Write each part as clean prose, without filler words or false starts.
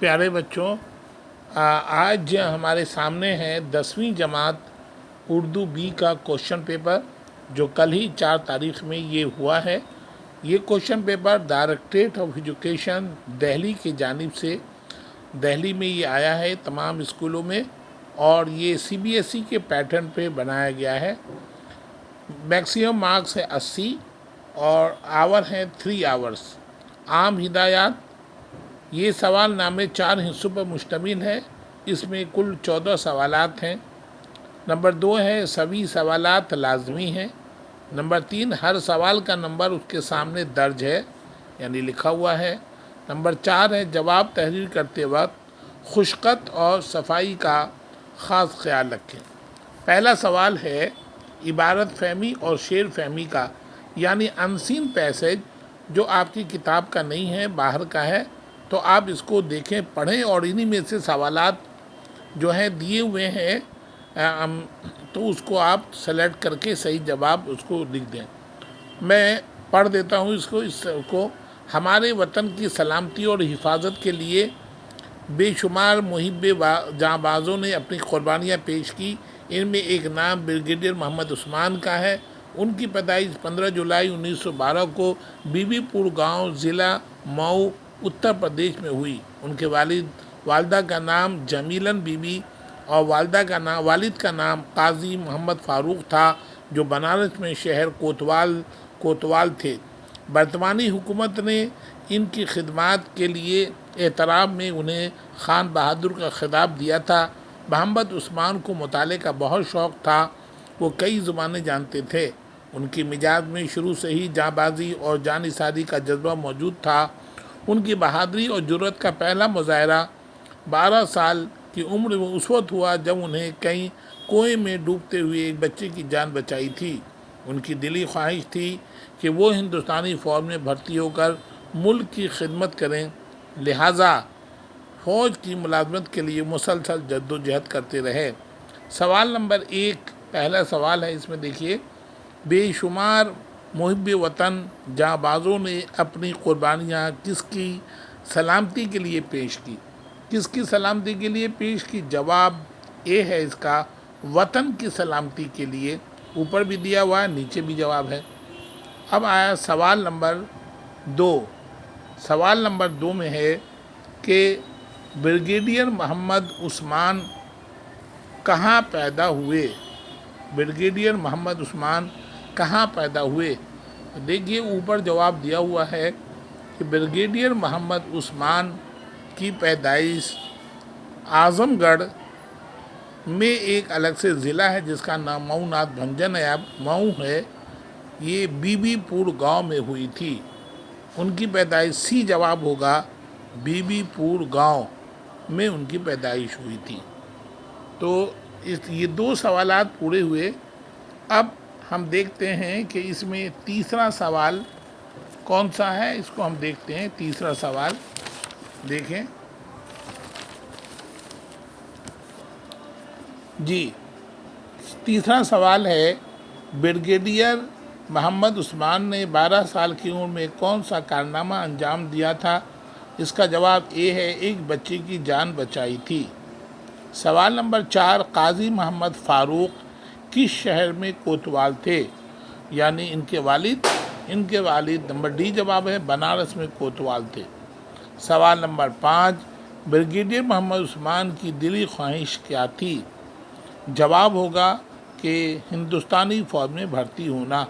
پیارے بچوں، آج ہمارے سامنے ہے 10ویں جماعت اردو بی کا کوشچن پیپر، جو کل ہی 4 تاریخ میں یہ ہوا ہے۔ یہ question paper directorate of education Delhi کی جانب سے دہلی میں یہ آیا ہے تمام اسکولوں میں، اور یہ CBSE کے پیٹرن پہ بنایا گیا ہے۔ میکسیمم مارکس ہے 80 اور آور ہیں 3 آورس۔ عام ہدایات، یہ سوال نامے 4 حصوں پر مشتمل ہے۔ اس میں کل 14 سوالات ہیں۔ نمبر 2 ہے سبھی سوالات لازمی ہیں۔ نمبر 3 ہر سوال کا نمبر اس کے سامنے درج ہے، یعنی لکھا ہوا ہے۔ نمبر 4 ہے جواب تحریر کرتے وقت خشکت اور صفائی کا خاص خیال رکھیں۔ پہلا سوال ہے عبارت فہمی اور شعر فہمی کا، یعنی انسین پیسج، جو آپ کی کتاب کا نہیں ہے، باہر کا ہے، تو آپ اس کو دیکھیں، پڑھیں، اور انہی میں سے سوالات جو ہیں دیے ہوئے ہیں تو اس کو آپ سلیکٹ کر کے صحیح جواب اس کو لکھ دیں۔ میں پڑھ دیتا ہوں اس کو۔ ہمارے وطن کی سلامتی اور حفاظت کے لیے بے شمار محب جاں بازوں نے اپنی قربانیاں پیش کی۔ ان میں ایک نام بریگیڈیئر محمد عثمان کا ہے۔ ان کی پیدائش 15 جولائی 1912 کو بی بی پور گاؤں، ضلع مئو، اتر پردیش میں ہوئی۔ ان کے والدہ کا نام جمیلن بی بی اور والد کا نام قاضی محمد فاروق تھا، جو بنارس میں شہر کوتوال تھے۔ برطانوی حکومت نے ان کی خدمات کے لیے احترام میں انہیں خان بہادر کا خطاب دیا تھا۔ محمد عثمان کو مطالعے کا بہت شوق تھا، وہ کئی زبانیں جانتے تھے۔ ان کی مزاج میں شروع سے ہی جاں بازی اور جانثاری کا جذبہ موجود تھا۔ ان کی بہادری اور جرأت کا پہلا مظاہرہ 12 سال کی عمر میں اس وقت ہوا جب انہیں کہیں کنویں میں ڈوبتے ہوئے ایک بچے کی جان بچائی تھی۔ ان کی دلی خواہش تھی کہ وہ ہندوستانی فوج میں بھرتی ہو کر ملک کی خدمت کریں، لہٰذا فوج کی ملازمت کے لیے مسلسل جدوجہد کرتے رہے۔ سوال نمبر 1 پہلا سوال ہے، اس میں دیکھیے، بے شمار محب وطن جاں بازوں نے اپنی قربانیاں کس کی سلامتی کے لیے پیش کی؟ کس کی سلامتی کے لیے پیش کی؟ جواب اے ہے اس کا، وطن کی سلامتی کے لیے۔ اوپر بھی دیا ہوا ہے، نیچے بھی جواب ہے۔ اب آیا سوال نمبر 2۔ سوال نمبر 2 میں ہے کہ بریگیڈیئر محمد عثمان کہاں پیدا ہوئے؟ بریگیڈیئر محمد عثمان کہاں پیدا ہوئے؟ دیکھیے اوپر جواب دیا ہوا ہے کہ بریگیڈیئر محمد عثمان کی پیدائش اعظم گڑھ میں ایک الگ سے ضلع ہے جس کا نام مئو ناتھ بھنجن ہے، اب مئو ہے، یہ بی بی پور گاؤں میں ہوئی تھی۔ ان کی پیدائش سی جواب ہوگا، بی بی پور گاؤں میں ان کی پیدائش ہوئی تھی۔ تو یہ 2 سوالات پورے ہوئے۔ اب ہم دیکھتے ہیں کہ اس میں تیسرا سوال کون سا ہے، اس کو ہم دیکھتے ہیں۔ تیسرا سوال دیکھیں جی، تیسرا سوال ہے، بریگیڈیئر محمد عثمان نے 12 سال کی عمر میں کون سا کارنامہ انجام دیا تھا؟ اس کا جواب اے ہے، ایک بچے کی جان بچائی تھی۔ سوال نمبر 4، قاضی محمد فاروق کس شہر میں کوتوال تھے؟ یعنی ان کے والد نمبر ڈی جواب ہے، بنارس میں کوتوال تھے۔ سوال نمبر 5، بریگیڈیئر محمد عثمان کی دلی خواہش کیا تھی؟ جواب ہوگا کہ ہندوستانی فوج میں بھرتی ہونا۔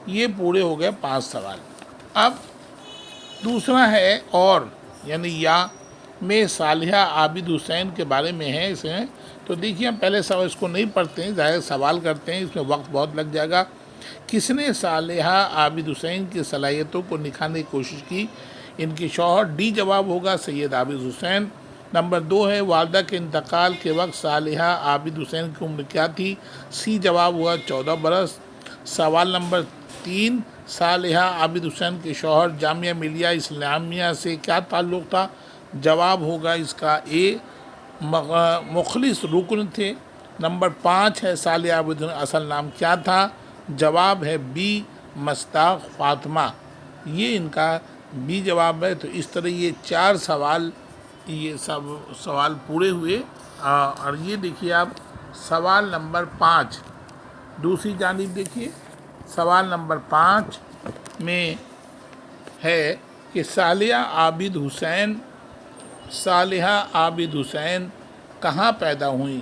یہ پورے ہو گئے 5 سوال۔ اب دوسرا ہے اور، یعنی یا میں صالحہ عابد حسین کے بارے میں ہے اس میں۔ تو دیکھیے ہم پہلے سوال اس کو نہیں پڑھتے ہیں، ظاہر سوال کرتے ہیں، اس میں وقت بہت لگ جائے گا۔ کس نے صالحہ عابد حسین کی صلاحیتوں کو نکھارنے کی کوشش کی؟ ان کے شوہر، ڈی جواب ہوگا، سید عابد حسین۔ نمبر 2 ہے، والدہ کے انتقال کے وقت صالحہ عابد حسین کی عمر کیا تھی؟ سی جواب ہوا، 14 برس۔ سوال نمبر 3، صالحہ عابد حسین کے شوہر جامعہ ملیہ اسلامیہ سے کیا تعلق تھا؟ جواب ہوگا اس کا اے، مخلص رکن تھے۔ نمبر 5 ہے، صالحہ عابد حسین اصل نام کیا تھا؟ جواب ہے بی، مصداق فاطمہ۔ یہ ان کا بی جواب ہے۔ تو اس طرح یہ 4 سوال یہ سب سوال پورے ہوئے، اور یہ دیکھیے آپ سوال نمبر 5 دوسری جانب دیکھیے، سوال نمبر 5 میں ہے کہ صالحہ عابد حسین کہاں پیدا ہوئیں؟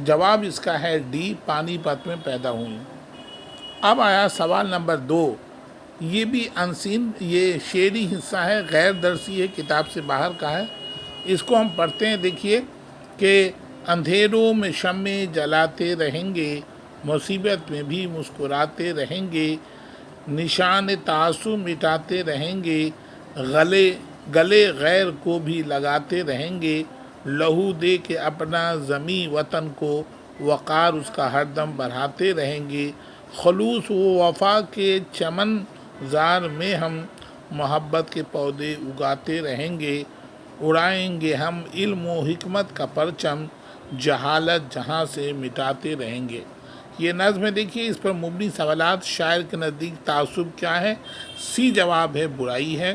جواب اس کا ہے ڈی، پانی پت میں پیدا ہوئیں۔ اب آیا سوال نمبر 2، یہ بھی انسین، یہ شعری حصہ ہے، غیر درسی ہے، کتاب سے باہر کا ہے، اس کو ہم پڑھتے ہیں۔ دیکھیے کہ اندھیروں میں شمع جلاتے رہیں گے، مصیبت میں بھی مسکراتے رہیں گے، نشان تعصب مٹاتے رہیں گے، گلے غیر کو بھی لگاتے رہیں گے، لہو دے کے اپنا زمیں وطن کو وقار اس کا ہر دم بڑھاتے رہیں گے، خلوص و وفا کے چمن زار میں ہم محبت کے پودے اگاتے رہیں گے، اڑائیں گے ہم علم و حکمت کا پرچم، جہالت جہاں سے مٹاتے رہیں گے۔ یہ نظم ہے، دیکھیے اس پر مبنی سوالات۔ شاعر کے نزدیک تعصب کیا ہے؟ سی جواب ہے برائی ہے۔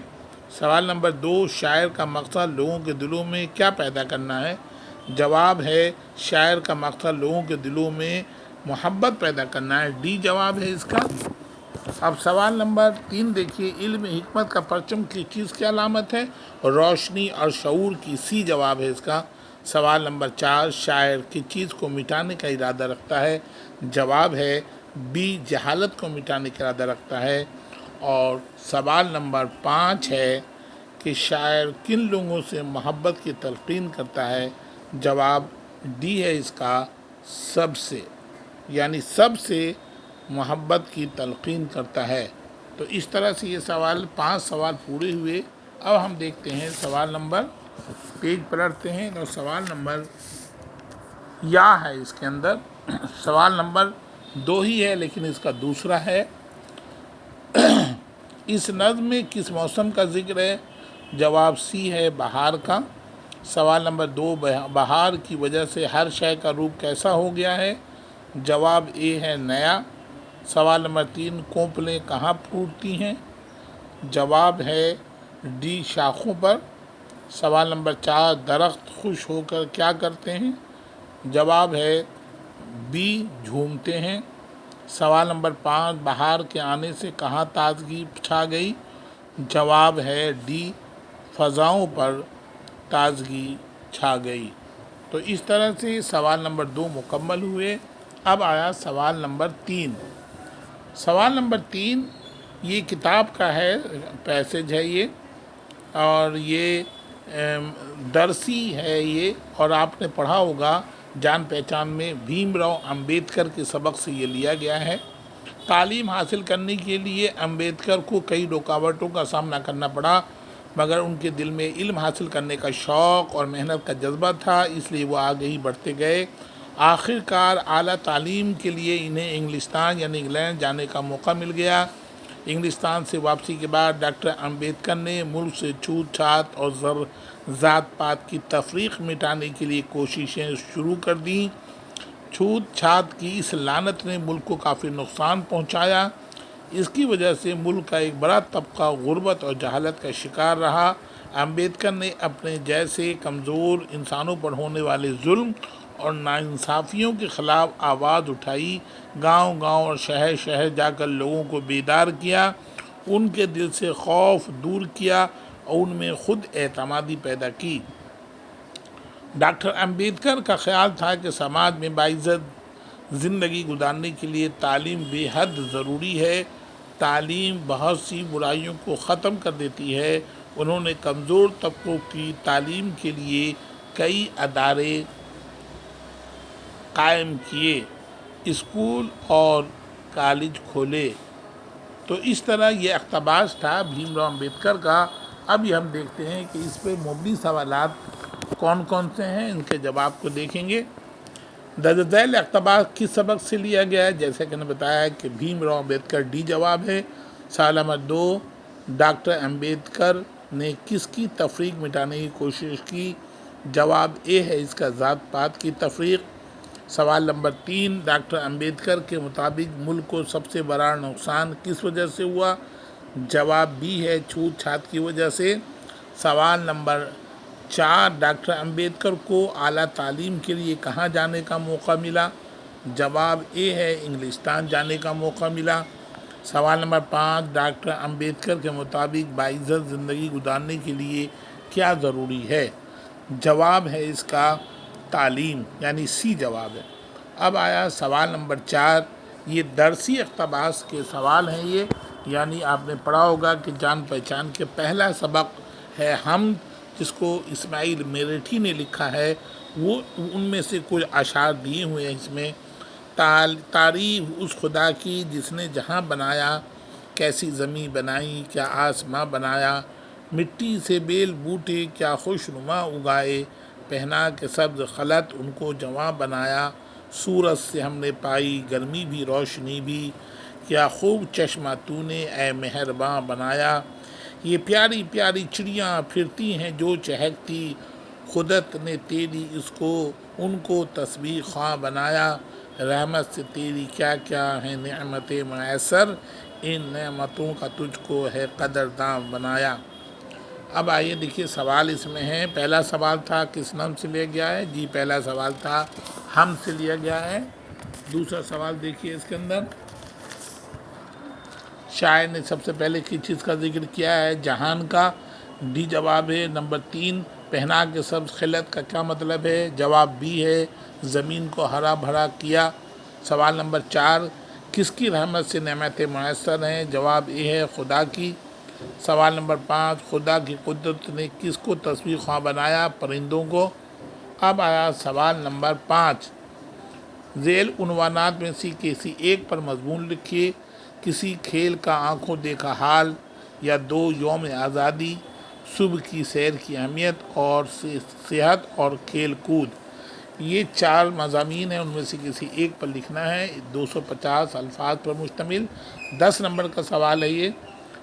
سوال نمبر 2، شاعر کا مقصد لوگوں کے دلوں میں کیا پیدا کرنا ہے؟ جواب ہے شاعر کا مقصد لوگوں کے دلوں میں محبت پیدا کرنا ہے، ڈی جواب ہے اس کا۔ اب سوال نمبر 3 دیکھیے، علم حکمت کا پرچم کی چیز کی علامت ہے؟ روشنی اور شعور کی، سی جواب ہے اس کا۔ سوال نمبر 4، شاعر کس چیز کو مٹانے کا ارادہ رکھتا ہے؟ جواب ہے بی، جہالت کو مٹانے کا ارادہ رکھتا ہے۔ اور سوال نمبر 5 ہے کہ شاعر کن لوگوں سے محبت کی تلقین کرتا ہے؟ جواب ڈی ہے اس کا، سب سے، یعنی سب سے محبت کی تلقین کرتا ہے۔ تو اس طرح سے یہ 5 سوال پورے ہوئے۔ اب ہم دیکھتے ہیں سوال نمبر، پیج پلٹتے ہیں تو سوال نمبر یا ہے اس کے اندر، سوال نمبر 2 ہی ہے لیکن اس کا دوسرا ہے۔ اس نظم میں کس موسم کا ذکر ہے؟ جواب سی ہے، بہار کا۔ سوال نمبر 2، بہار کی وجہ سے ہر شے کا روپ کیسا ہو گیا ہے؟ جواب اے ہے، نیا۔ سوال نمبر 3، کونپلیں کہاں پھوٹتی ہیں؟ جواب ہے ڈی، شاخوں پر۔ سوال نمبر 4، درخت خوش ہو کر کیا کرتے ہیں؟ جواب ہے بی، جھومتے ہیں۔ سوال نمبر 5، بہار کے آنے سے کہاں تازگی چھا گئی؟ جواب ہے ڈی، فضاؤں پر تازگی چھا گئی۔ تو اس طرح سے سوال نمبر 2 مکمل ہوئے۔ اب آیا سوال نمبر 3۔ سوال نمبر 3 یہ کتاب کا ہے، پیسج ہے یہ، اور یہ درسی ہے یہ، اور آپ نے پڑھا ہوگا جان پہچان میں بھیم راؤ امبیڈکر کے سبق سے یہ لیا گیا ہے۔ تعلیم حاصل کرنے کے لیے امبیڈکر کو کئی رکاوٹوں کا سامنا کرنا پڑا، مگر ان کے دل میں علم حاصل کرنے کا شوق اور محنت کا جذبہ تھا، اس لیے وہ آگے ہی بڑھتے گئے۔ آخر کار اعلیٰ تعلیم کے لیے انہیں انگلستان یعنی انگلینڈ جانے کا موقع مل گیا۔ انگلستان سے واپسی کے بعد ڈاکٹر امبیڈکر نے ملک سے چھوت چھات اور ذات پات کی تفریق مٹانے کے لیے کوششیں شروع کر دیں۔ چھوت چھات کی اس لعنت نے ملک کو کافی نقصان پہنچایا، اس کی وجہ سے ملک کا ایک بڑا طبقہ غربت اور جہالت کا شکار رہا۔ امبیڈکر نے اپنے جیسے کمزور انسانوں پر ہونے والے ظلم اور ناانصافیوں کے خلاف آواز اٹھائی، گاؤں گاؤں اور شہر شہر جا کر لوگوں کو بیدار کیا، ان کے دل سے خوف دور کیا اور ان میں خود اعتمادی پیدا کی۔ ڈاکٹر امبیڈکر کا خیال تھا کہ سماج میں باعزت زندگی گزارنے کے لیے تعلیم بے حد ضروری ہے۔ تعلیم بہت سی برائیوں کو ختم کر دیتی ہے۔ انہوں نے کمزور طبقوں کی تعلیم کے لیے کئی ادارے قائم کیے، اسکول اور کالج کھولے۔ تو اس طرح یہ اقتباس تھا بھیم راؤ امبیڈکر کا۔ اب یہ ہم دیکھتے ہیں کہ اس پہ مبنی سوالات کون کون سے ہیں، ان کے جواب کو دیکھیں گے۔ درج ذیل اقتباس کس سبق سے لیا گیا ہے؟ جیسے کہ نے بتایا کہ بھیم راؤ امبیڈکر، ڈی جواب ہے۔ سوال نمبر 2، ڈاکٹر امبیڈکر نے کس کی تفریق مٹانے کی کوشش کی؟ جواب اے ہے اس کا، ذات پات کی تفریق۔ سوال نمبر 3، ڈاکٹر امبیڈکر کے مطابق ملک کو سب سے بڑا نقصان کس وجہ سے ہوا؟ جواب بی ہے، چھوت چھات کی وجہ سے۔ سوال نمبر 4 ڈاکٹر امبیڈکر کو اعلیٰ تعلیم کے لیے کہاں جانے کا موقع ملا؟ جواب اے ہے انگلستان جانے کا موقع ملا۔ سوال نمبر 5 ڈاکٹر امبیڈکر کے مطابق باعزت زندگی گزارنے کے لیے کیا ضروری ہے؟ جواب ہے اس کا تعلیم، یعنی سی جواب ہے۔ اب آیا سوال نمبر 4، یہ درسی اقتباس کے سوال ہیں یہ، یعنی آپ نے پڑھا ہوگا کہ جان پہچان کے پہلا سبق ہے ہم، جس کو اسماعیل میرٹھی نے لکھا ہے، وہ ان میں سے کچھ اشعار دیے ہوئے ہیں اس میں۔ تعریف اس خدا کی جس نے جہاں بنایا، کیسی زمیں بنائی، کیا آسماں بنایا، مٹی سے بیل بوٹے کیا خوش نما اگائے، پہنا کے سبز خلط ان کو جواں بنایا، سورج سے ہم نے پائی گرمی بھی روشنی بھی، کیا خوب چشمہ تو نے اے مہرباں بنایا، یہ پیاری پیاری چڑیاں پھرتی ہیں جو چہکتی، خدت نے تیری ان کو تسبیح خواں بنایا، رحمت سے تیری کیا کیا ہیں نعمتیں میسر، ان نعمتوں کا تجھ کو ہے قدرداں بنایا۔ اب آئیے دیکھیے سوال اس میں ہے۔ پہلا سوال تھا کس نام سے لیا گیا ہے؟ جی پہلا سوال تھا ہم سے لیا گیا ہے۔ دوسرا سوال دیکھیے اس کے اندر، شاعر نے سب سے پہلے کس چیز کا ذکر کیا ہے؟ جہان کا، ڈی جواب ہے۔ نمبر 3 پہنا کے سبز خلط کا کیا مطلب ہے؟ جواب بی ہے، زمین کو ہرا بھرا کیا۔ سوال نمبر 4 کس کی رحمت سے نعمتیں میسر ہیں؟ جواب اے ہے، خدا کی۔ سوال نمبر 5 خدا کی قدرت نے کس کو تسبیح خواں بنایا؟ پرندوں کو۔ اب آیا سوال نمبر 5، ذیل عنوانات میں سے کسی ایک پر مضمون لکھیے۔ کسی کھیل کا آنکھوں دیکھا حال، یا 2 یوم آزادی، صبح کی سیر کی اہمیت، اور صحت اور کھیل کود۔ یہ 4 مضامین ہیں، ان میں سے کسی ایک پر لکھنا ہے۔ 250 الفاظ پر مشتمل 10 نمبر کا سوال ہے یہ۔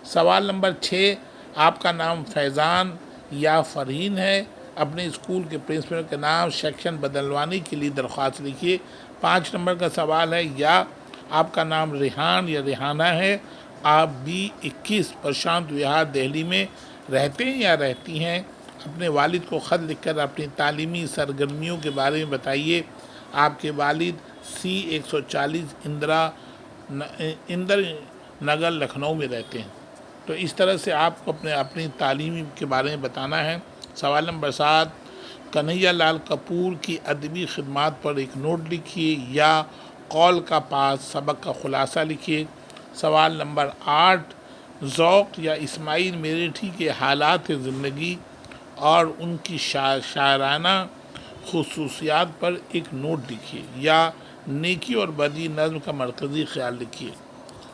سوال نمبر 6 آپ کا نام فیضان یا فرحین ہے، اپنے اسکول کے پرنسپل کے نام سیکشن بدلوانے کے لیے درخواست لکھیے۔ 5 نمبر کا سوال ہے، یا آپ کا نام ریحان یا ریحانہ ہے، آپ B21 پرشانت وہار دہلی میں رہتے ہیں یا رہتی ہیں، اپنے والد کو خط لکھ کر اپنی تعلیمی سرگرمیوں کے بارے میں بتائیے۔ آپ کے والد C140 اندر نگر لکھنؤ میں رہتے ہیں۔ تو اس طرح سے آپ کو اپنی تعلیم کے بارے میں بتانا ہے۔ سوال نمبر 7 کنہیا لال کپور کی ادبی خدمات پر ایک نوٹ لکھیے، یا قول کا پاس سبق کا خلاصہ لکھیے۔ سوال نمبر 8 ذوق یا اسماعیل میرٹھی کے حالات زندگی اور ان کی شاعرانہ خصوصیات پر ایک نوٹ لکھیے، یا نیکی اور بدی نظم کا مرکزی خیال لکھیے۔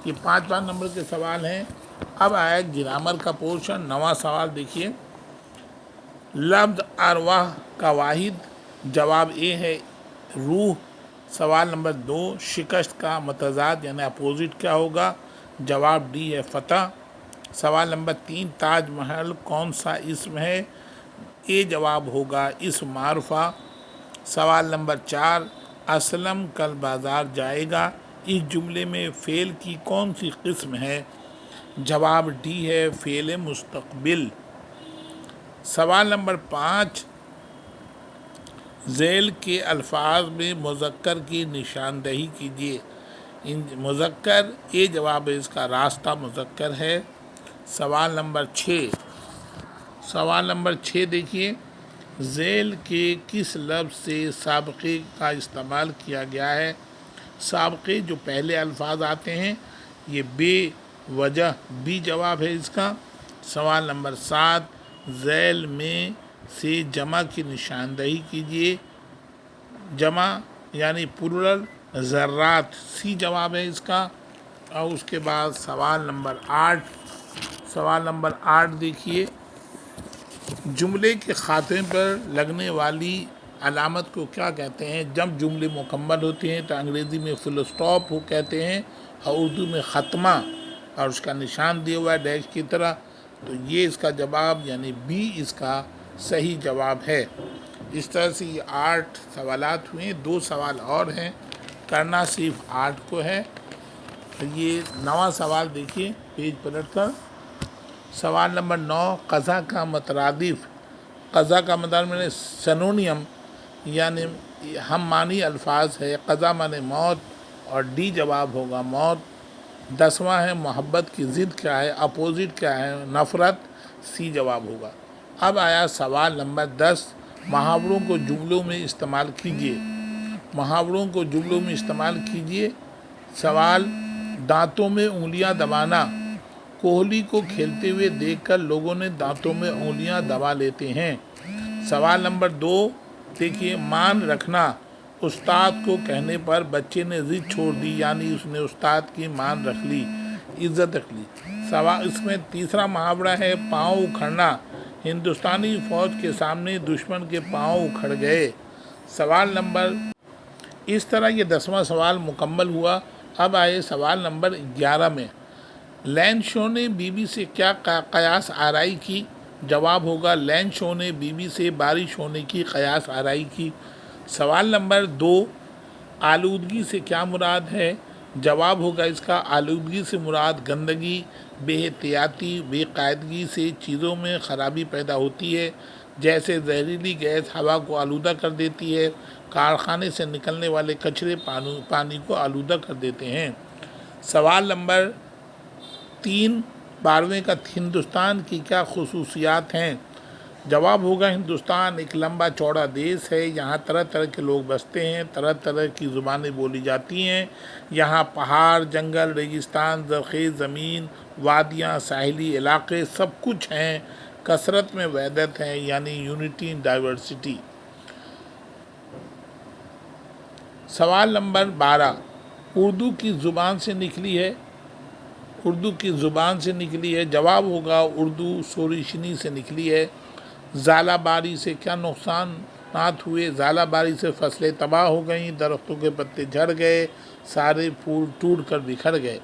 یہ 5 نمبر کے سوال ہیں۔ اب آیا گرامر کا پورشن، 9واں سوال دیکھیے، لفظ ارواح کا واحد، جواب اے ہے روح۔ سوال نمبر 2 شکست کا متضاد یعنی اپوزٹ کیا ہوگا؟ جواب ڈی ہے فتح۔ سوال نمبر 3 تاج محل کون سا اسم ہے؟ اے جواب ہوگا اسم معرفہ۔ سوال نمبر 4 اسلم کل بازار جائے گا، اس جملے میں فعل کی کون سی قسم ہے؟ جواب ڈی ہے فعل مستقبل۔ سوال نمبر 5 ذیل کے الفاظ میں مذکر کی نشاندہی کیجیے۔ مذکر اے جواب ہے اس کا راستہ مذکر ہے۔ سوال نمبر 6 دیکھیے، ذیل کے کس لفظ سے سابقے کا استعمال کیا گیا ہے؟ سابقے جو پہلے الفاظ آتے ہیں یہ بے وجہ، بی جواب ہے اس کا۔ سوال نمبر 7 ذیل میں سے جمع کی نشاندہی کیجیے۔ جمع یعنی پلورل ذرات، سی جواب ہے اس کا۔ اور اس کے بعد سوال نمبر 8 دیکھیے، جملے کے خاتمے پر لگنے والی علامت کو کیا کہتے ہیں؟ جب جملے مکمل ہوتے ہیں تو انگریزی میں فل اسٹاپ وہ کہتے ہیں، اور اردو میں خاتمہ، اور اس کا نشان دیا ہوا ہے ڈیش کی طرح، تو یہ اس کا جواب یعنی بی اس کا صحیح جواب ہے۔ اس طرح سے یہ 8 سوالات ہوئے، 2 سوال اور ہیں، کرنا صرف 8 کو ہے۔ یہ 9واں سوال دیکھیے پیج پلٹ کر۔ سوال نمبر 9 قضا کا مترادف قضا کا مطلب میں نے سنونیم یعنی ہم معنی الفاظ ہے، قضا معنی موت اور ڈی جواب ہوگا موت۔ 10واں ہے محبت کی ضد کیا ہے، اپوزٹ کیا ہے، نفرت، سی جواب ہوگا۔ اب آیا سوال نمبر 10، محاوروں کو جملوں میں استعمال کیجیے۔ محاوروں کو جملوں میں استعمال کیجیے۔ سوال، دانتوں میں انگلیاں دبانا۔ کوہلی کو کھیلتے ہوئے دیکھ کر لوگوں نے دانتوں میں انگلیاں دبا لیتے ہیں۔ سوال نمبر 2 دیکھیے، مان رکھنا۔ استاد کو کہنے پر بچے نے ضد چھوڑ دی، یعنی اس نے استاد کی مان رکھ لی، عزت رکھ لی۔ سوال اس میں تیسرا محاورہ ہے پاؤں اکھڑنا۔ ہندوستانی فوج کے سامنے دشمن کے پاؤں اکھڑ گئے۔ سوال نمبر، اس طرح یہ 10واں سوال مکمل ہوا۔ اب آئے سوال نمبر 11 میں، لین شو نے بی بی سے کیا قیاس آرائی کی؟ جواب ہوگا لین شو نے بی بی سے بارش ہونے کی قیاس آرائی کی۔ سوال نمبر 2، آلودگی سے کیا مراد ہے؟ جواب ہوگا اس کا آلودگی سے مراد گندگی، بے احتیاطی، بے قاعدگی سے چیزوں میں خرابی پیدا ہوتی ہے، جیسے زہریلی گیس ہوا کو آلودہ کر دیتی ہے، کارخانے سے نکلنے والے کچرے پانی کو آلودہ کر دیتے ہیں۔ سوال نمبر 3، 12ویں کا، ہندوستان کی کیا خصوصیات ہیں؟ جواب ہوگا ہندوستان ایک لمبا چوڑا دیش ہے، یہاں طرح طرح کے لوگ بستے ہیں، طرح طرح کی زبانیں بولی جاتی ہیں، یہاں پہاڑ، جنگل، ریگستان، زرخیز زمین، وادیاں، ساحلی علاقے سب کچھ ہیں، کثرت میں وحدت ہے، یعنی یونٹی ان ڈائیورسٹی۔ سوال نمبر 12، اردو کی زبان سے نکلی ہے؟ اردو کی زبان سے نکلی ہے، جواب ہوگا اردو سوریشنی سے نکلی ہے۔ ژالہ باری سے کیا نقصانات ہوئے؟ ژالہ باری سے فصلیں تباہ ہو گئیں، درختوں کے پتے جھڑ گئے، سارے پھول ٹوٹ کر بکھر گئے۔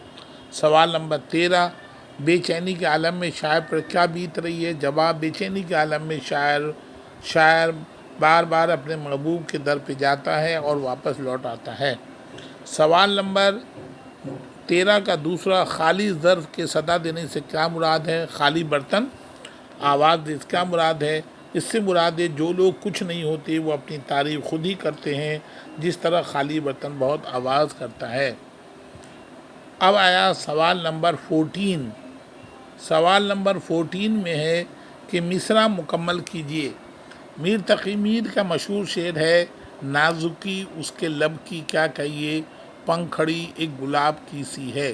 سوال نمبر 13، بے چینی کے عالم میں شاعر پر کیا بیت رہی ہے؟ جواب، بے چینی کے عالم میں شاعر بار بار اپنے محبوب کے در پہ جاتا ہے اور واپس لوٹ آتا ہے۔ سوال نمبر 13 کا دوسرا، خالی ظرف کے صدا دینے سے کیا مراد ہے؟ خالی برتن آواز دے سے کیا مراد ہے؟ اس سے مراد ہے جو لوگ کچھ نہیں ہوتے وہ اپنی تعریف خود ہی کرتے ہیں، جس طرح خالی برتن بہت آواز کرتا ہے۔ اب آیا سوال نمبر 14۔ سوال نمبر 14 میں ہے کہ مصرع مکمل کیجیے۔ میر تقی میر کا مشہور شعر ہے، نازکی اس کے لب کی کیا کہیے، پنکھڑی ایک گلاب کی سی ہے۔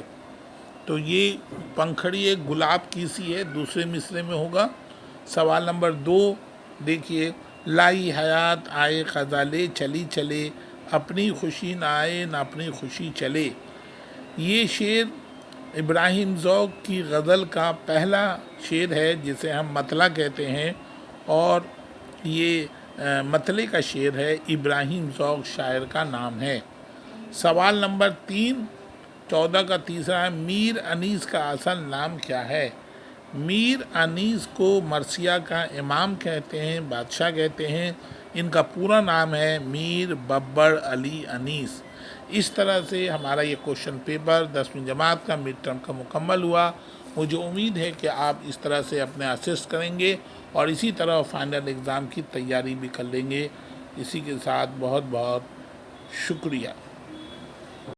تو یہ پنکھڑی ایک گلاب کی سی ہے دوسرے مصرعے میں ہوگا۔ سوال نمبر 2 دیکھیے، لائی حیات آئے خزاں لے چلی چلے، اپنی خوشی نہ آئے نہ اپنی خوشی چلے۔ یہ شعر ابراہیم ذوق کی غزل کا پہلا شعر ہے جسے ہم مطلع کہتے ہیں، اور یہ مطلع کا شعر ہے، ابراہیم ذوق شاعر کا نام ہے۔ سوال نمبر 3، 14 کا تیسرا ہے، میر انیس کا اصل نام کیا ہے؟ میر انیس کو مرثیہ کا امام کہتے ہیں، بادشاہ کہتے ہیں، ان کا پورا نام ہے میر ببر علی انیس۔ اس طرح سے ہمارا یہ کوشچن پیپر 10ویں جماعت کا مڈ ٹرم کا مکمل ہوا۔ مجھے امید ہے کہ آپ اس طرح سے اپنے اسسٹ کریں گے اور اسی طرح فائنل ایگزام کی تیاری بھی کر لیں گے۔ اسی کے ساتھ بہت بہت شکریہ۔